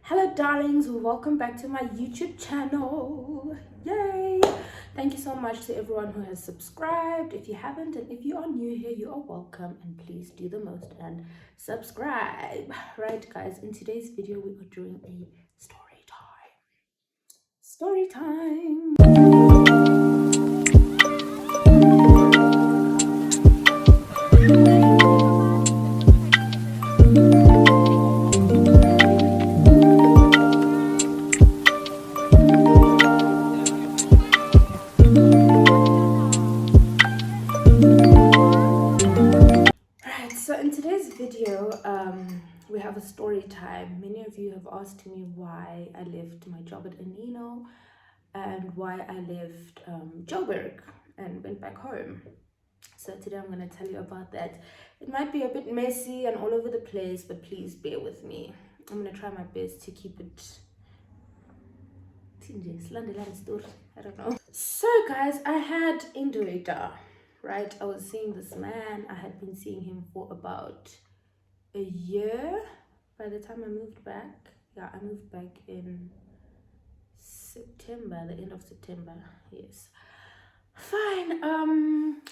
Hello darlings, welcome back to my YouTube channel. Yay! Thank you so much to everyone who has subscribed. If you haven't, and if you are new here, you are welcome, and please do the most and subscribe. Right guys, in today's video we are doing a story time. Right, so in today's video, we have a story time. Many of you have asked me why I left my job at Anino and why I left Joburg and went back home. So today I'm going to tell you about that. It might be a bit messy and all over the place, but please bear with me. I'm going to try my best to keep it. I don't know. So guys, I had Induita, right? I was seeing this man. I had been seeing him for about a year by the time I moved back. Yeah, I moved back in September, the end of September. Yes. Fine.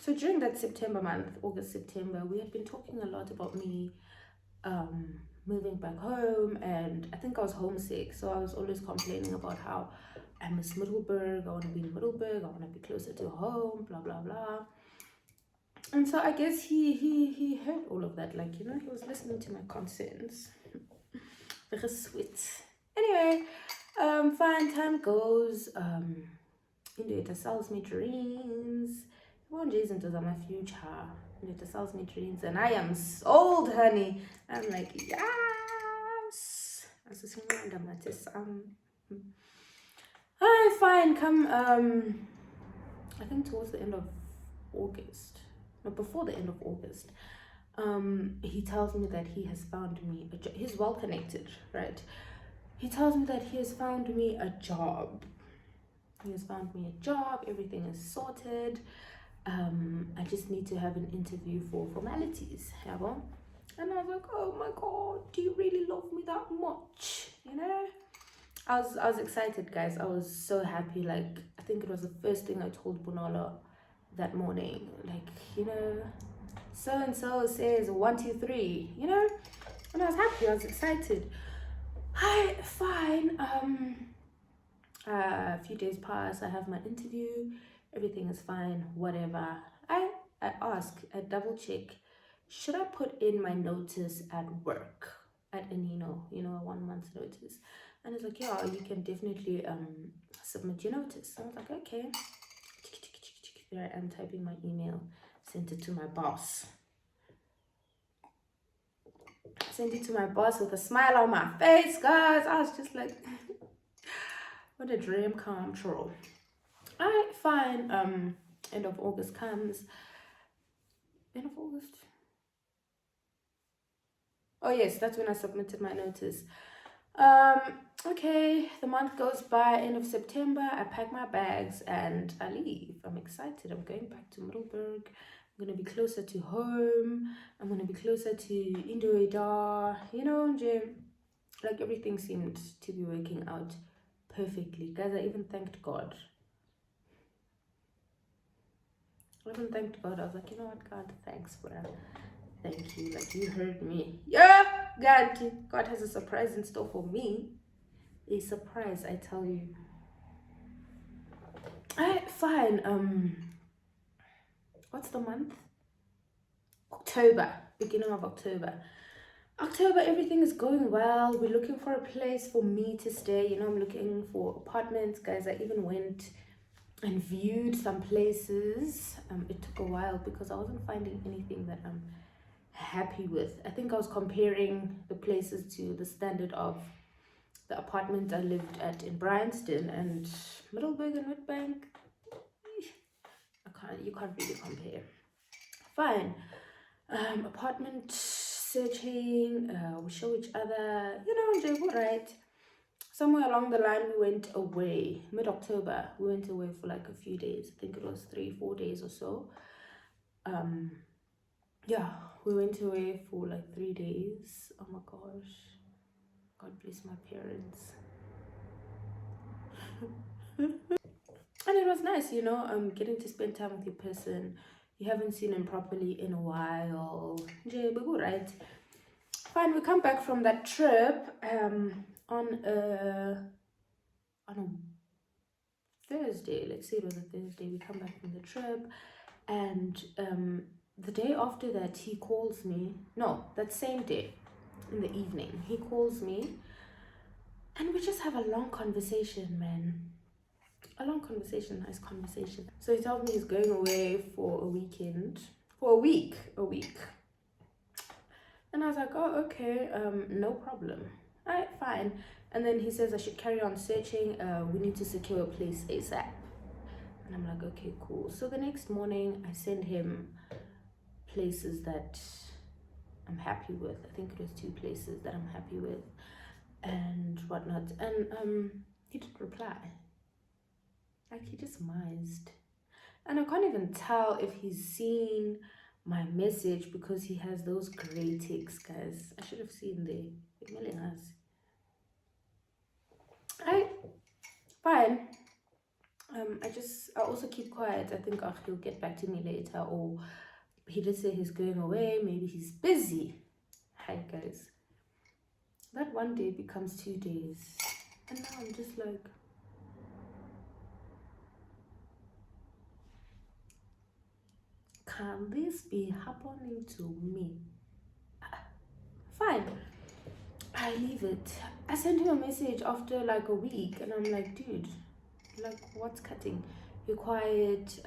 So during that September month, August, September, we had been talking a lot about me moving back home, and I think I was homesick, so I was always complaining about how I miss Middelburg, I want to be in Middelburg, I want to be closer to home, blah blah blah. And so I guess he heard all of that, like, you know, he was listening to my concerns. Very sweet. Anyway, fine, time goes. It sells me dreams. One Jason does my future. It sells me dreams, and I am sold, honey. I'm like, yes. Alright, fine. Come, I think towards the end of August, no, before the end of August, he tells me that he has found me a job. He's well connected, right? He tells me that he has found me a job. He has found me a job. Everything is sorted. I just need to have an interview for formalities, yeah. And I was like, oh my god, do you really love me that much? You know, I was excited, guys. I was so happy. Like, I think it was the first thing I told Bonolo that morning. Like, you know, so and so says 1, 2, 3. You know, and I was happy. I was excited. Hi, fine. A few days pass. I have my interview. Everything is fine. Whatever. I ask. I double check. Should I put in my notice at work at Anino? You know, a 1 month notice. And it's like, yeah, you can definitely submit your notice. I was like, okay. There I am typing my email. Sent it to my boss. Sent it to my boss with a smile on my face, guys. I was just like, what a dream come true. Alright, fine. End of August comes. End of August. Oh yes, that's when I submitted my notice. Okay, the month goes by. End of September, I pack my bags and I leave. I'm excited. I'm going back to Middelburg. I'm gonna be closer to home. I'm gonna be closer to Indoeda. You know, like everything seemed to be working out perfectly. Guys, I even thanked God. I even thanked God. I was like, you know what, God, thanks, bro. Thank you. Like, you heard me. Yeah, God has a surprise in store for me. A surprise, I tell you. Alright, fine. What's the month? October. Beginning of October. October, everything is going well. We're looking for a place for me to stay. You know, I'm looking for apartments, guys. I even went and viewed some places. It took a while because I wasn't finding anything that I'm happy with. I think I was comparing the places to the standard of the apartment I lived at in Bryanston and Middelburg and Witbank. You can't really compare. Fine. Apartment searching, we show each other, you know, right? Somewhere along the line we went away. Mid-October, we went away for like a few days. I think it was 3-4 days or so. Yeah, we went away for like 3 days. Oh my gosh, God bless my parents. And it was nice, getting to spend time with your person. You haven't seen him properly in a while. Nje, we go right. Fine, we come back from that trip on a Thursday. Let's say it was a Thursday. We come back from the trip, and the day after that, he calls me. No, that same day, in the evening, he calls me, and we just have a long conversation, man. A long conversation, nice conversation. So he tells me he's going away for a weekend, for a week. And I was like, oh, okay, no problem. All right, fine. And then he says I should carry on searching. We need to secure a place ASAP. And I'm like, okay, cool. So the next morning, I send him places that I'm happy with. I think it was 2 places that I'm happy with and whatnot. And he didn't reply. Like, he just missed. And I can't even tell if he's seen my message because he has those gray ticks, guys. I should have seen the emailing us. Alright, fine. I also keep quiet. I think he'll get back to me later, or he did say he's going away. Maybe he's busy. Hi, guys. That one day becomes 2 days, and now I'm just like, can this be happening to me? Fine, I leave it. I sent him a message after like a week, and I'm like, dude, like, what's cutting? You're quiet.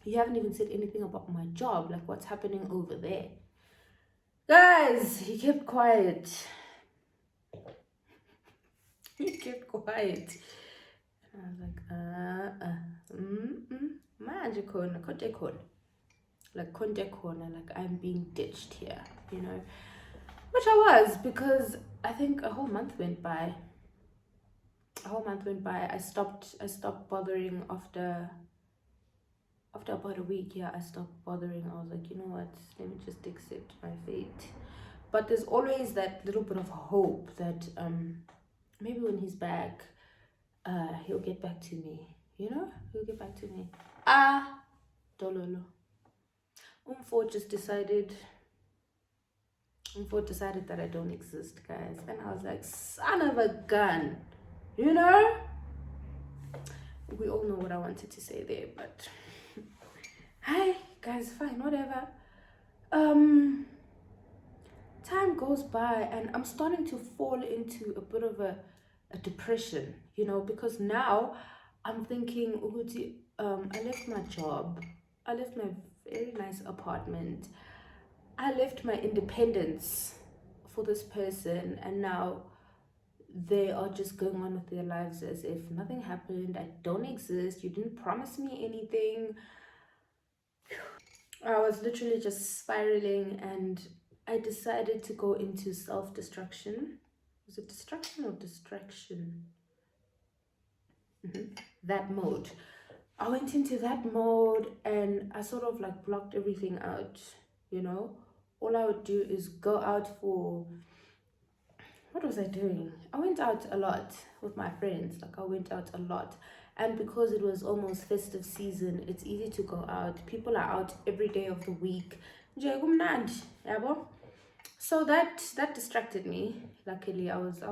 You haven't even said anything about my job. Like, what's happening over there? Guys, he kept quiet. He kept quiet. And I was like, manje khona, konke khona. Like, konke khona, like, I'm being ditched here, Which I was, because I think a whole month went by. I stopped bothering after about a week. Yeah, I stopped bothering. I was like, you know what, let me just accept my fate. But there's always that little bit of hope that maybe when he's back, he'll get back to me. He'll get back to me. Dololo. Umfo decided that I don't exist, guys. And I was like, son of a gun. We all know what I wanted to say there, but hi, guys, fine, whatever. Time goes by, and I'm starting to fall into a bit of a depression, because now I'm thinking, Uguti, I left my job, I left my very nice apartment, I left my independence for this person, and now they are just going on with their lives as if nothing happened. I don't exist. You didn't promise me anything. I was literally just spiraling, and I decided to go into self-destruction. Was it destruction or distraction? That mode. I went into that mode, and I sort of like blocked everything out. All I would do is go out for, what was I doing? I went out a lot with my friends. Like, I went out a lot. And because it was almost festive season, it's easy to go out. People are out every day of the week. So that distracted me. Luckily, I was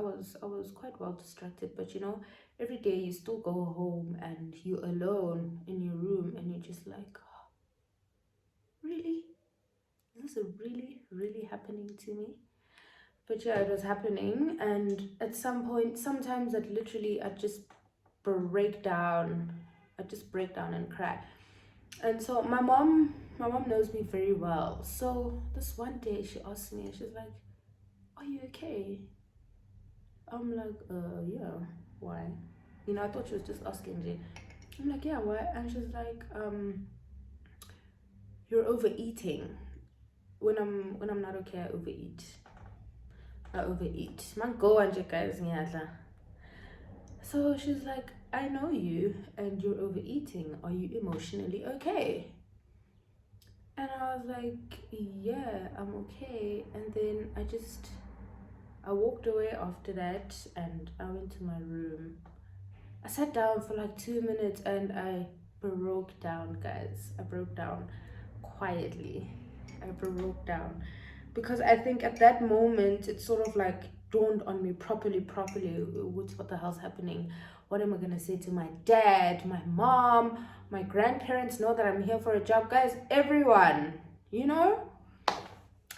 quite well distracted. But every day you still go home and you're alone in your room, and you're just like, oh, really? Is this really, really happening to me? But yeah, it was happening, and at some point, sometimes I just break down. I just break down and cry. And so my mom knows me very well. So this one day she asked me, she's like, "Are you okay?" I'm like, yeah, why? I thought she was just asking me. I'm like, yeah, why? And she's like, you're overeating. When I'm not okay, I overeat. Man, go and check, guys. So she's like, I know you, and you're overeating. Are you emotionally okay? And I was like, yeah, I'm okay. And then I just I walked away after that and I went to my room. I sat down for like 2 minutes and I broke down, guys. I broke down quietly. I broke down because I think at that moment it sort of like dawned on me properly, what the hell's happening? What am I gonna say to my dad, my mom, my grandparents know that I'm here for a job, guys, everyone, you know?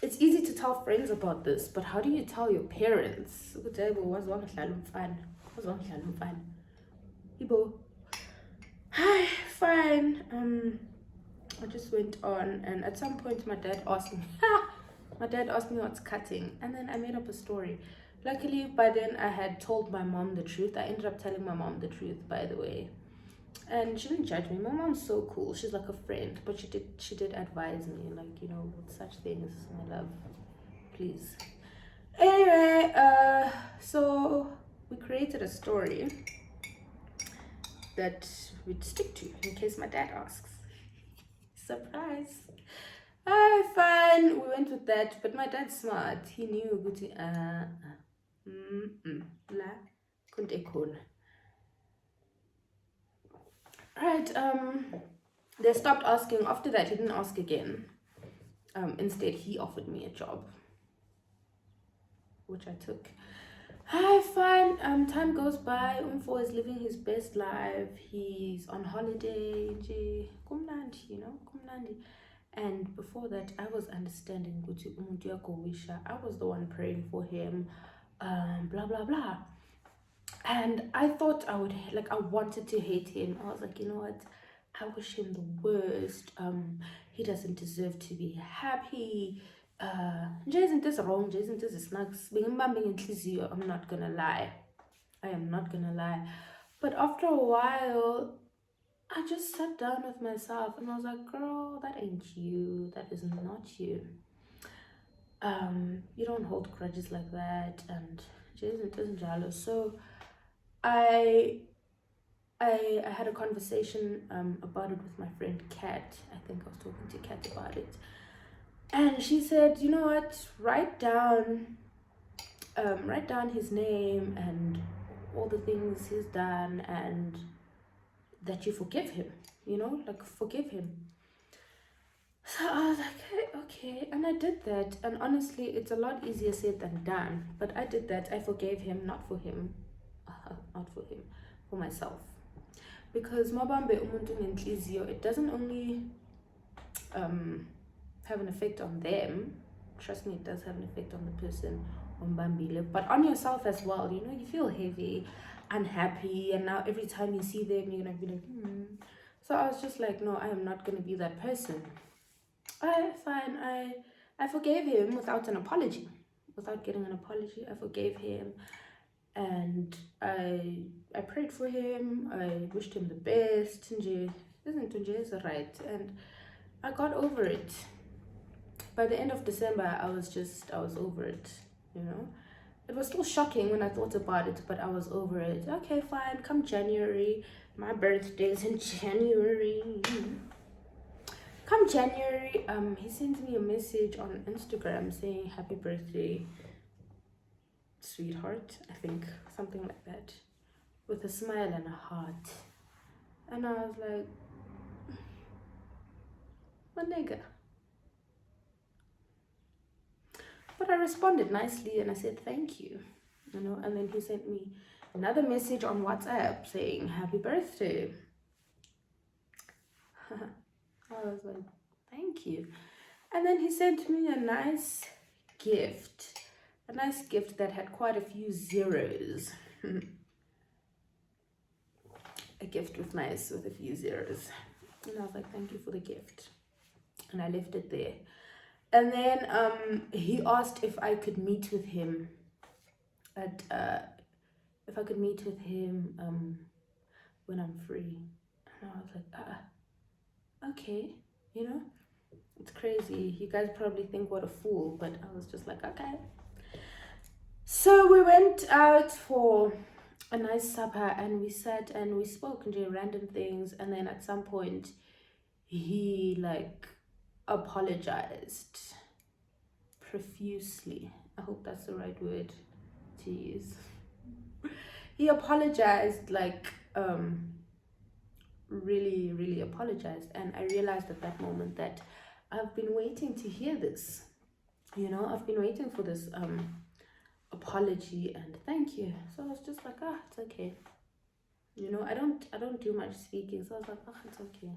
It's easy to tell friends about this, but how do you tell your parents? Ibo. Hi, fine. I just went on, and at some point, my dad asked me, my dad asked me what's cutting, and then I made up a story. Luckily, by then, I had told my mom the truth. I ended up telling my mom the truth, by the way, and she didn't judge me. My mom's so cool. She's like a friend, but she did advise me, like, with such things, my love, please. Anyway, so we created a story that we'd stick to in case my dad asks. Surprise. Fine. We went with that, but my dad's smart. He knew Guti. La. Kunte khona. Right. They stopped asking. After that, he didn't ask again. Instead, he offered me a job, which I took. Hi, fine. Time goes by. Umfo is living his best life. He's on holiday. Kumnandi, kumnandi. And before that, I was understanding Guti umuntu uyagowisha. I was the one praying for him. Blah blah blah. And I thought I wanted to hate him. I was like, you know what? I wish him the worst. He doesn't deserve to be happy. Jason is wrong. Jason is snacks. I'm not gonna lie. I am not gonna lie. But after a while, I just sat down with myself and I was like, girl, that ain't you. That is not you. You don't hold grudges like that. And Jason isn't jealous. So I had a conversation about it with my friend Kat. I think I was talking to Kat about it. And she said, you know what, write down his name and all the things he's done and that you forgive him, forgive him. So I was like, hey, okay. And I did that. And honestly, it's a lot easier said than done. But I did that. I forgave him, not for him, for myself. Because mabambe umuntu ngenhliziyo, it doesn't only have an effect on them. Trust me, it does have an effect on the person but on yourself as well. You feel heavy, unhappy, and now every time you see them, you're gonna be like, So I was just like, no, I am not gonna be that person. Fine. I forgave him without an apology, without getting an apology. I forgave him, and I prayed for him. I wished him the best. Isn't is right? And I got over it. By the end of December, I was over it. It was still shocking when I thought about it, but I was over it. Okay, fine. Come January, my birthday's in January. Come January, he sends me a message on Instagram saying happy birthday, sweetheart, I think, something like that, with a smile and a heart. And I was like, my nigga. But I responded nicely and I said thank you, and then he sent me another message on WhatsApp saying happy birthday. I was like, thank you. And then he sent me a nice gift that had quite a few zeros. A gift with a few zeros. And I was like, thank you for the gift. And I left it there. And then he asked if I could meet with him when I'm free. And I was like, okay, it's crazy. You guys probably think what a fool, but I was just like, okay. So we went out for a nice supper and we sat and we spoke and did random things, and then at some point he apologized profusely. I hope that's the right word. Jeez. He apologized, like, really, really apologized. And I realized at that moment that I've been waiting to hear this. I've been waiting for this apology and thank you. So I was just like, it's okay. I don't do much speaking, so I was like, it's okay.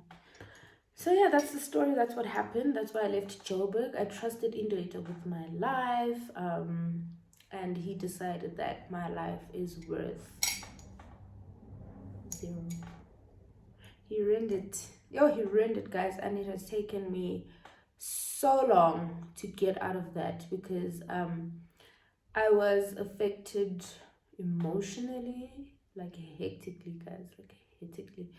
So yeah, that's the story. That's what happened. That's why I left Joburg. I trusted Indolator with my life, and he decided that my life is worth zero. He ruined it. He ruined it, guys, and it has taken me so long to get out of that because I was affected emotionally, like hectically, guys, like hectically.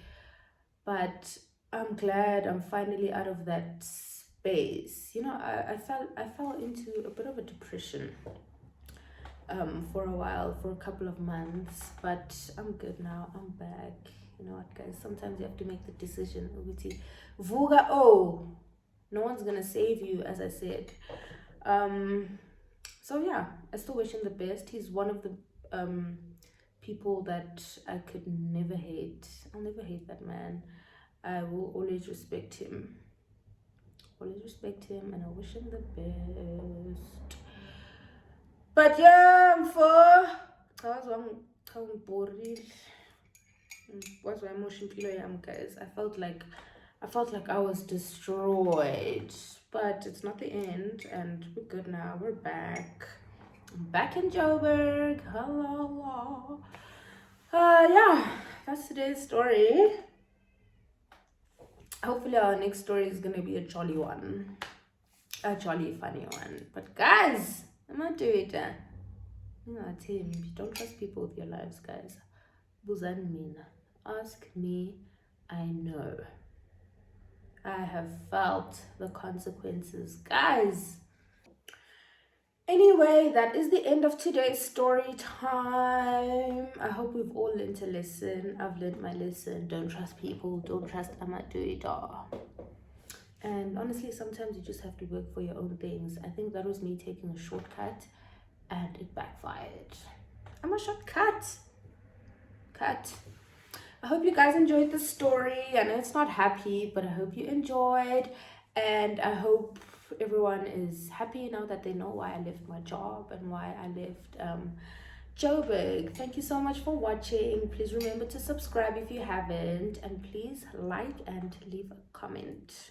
But I'm glad I'm finally out of that space. I fell into a bit of a depression for a while, for a couple of months, but I'm good now. I'm back. You know what, guys? Sometimes you have to make the decision. Ukuthi, Vuga, no one's gonna save you, as I said. Um, so yeah, I still wish him the best. He's one of the people that I could never hate. I'll never hate that man. I will always respect him. Always respect him, and I wish him the best. But yeah, for I'm bored. What's my emotion feeling, guys? I felt like I was destroyed, but it's not the end, and we're good now. We're back. I'm back in Joburg. Hello. Yeah, that's today's story. Hopefully, our next story is gonna be a jolly one, a jolly funny one. But guys, I'm not doing it. Tim, you don't trust people with your lives, guys. Buzan mina. Ask me. I know. I have felt the consequences, guys. Anyway, that is the end of today's story time. I hope we've all learned a lesson. I've learned my lesson. Don't trust people. Don't trust Amaduida. And honestly, sometimes you just have to work for your own things. I think that was me taking a shortcut and it backfired. I'm a shortcut. Cut. I hope you guys enjoyed the story. I know it's not happy, but I hope you enjoyed. And I hope everyone is happy now that they know why I left my job and why I left Joburg. Thank you so much for watching. Please remember to subscribe if you haven't. And please like and leave a comment.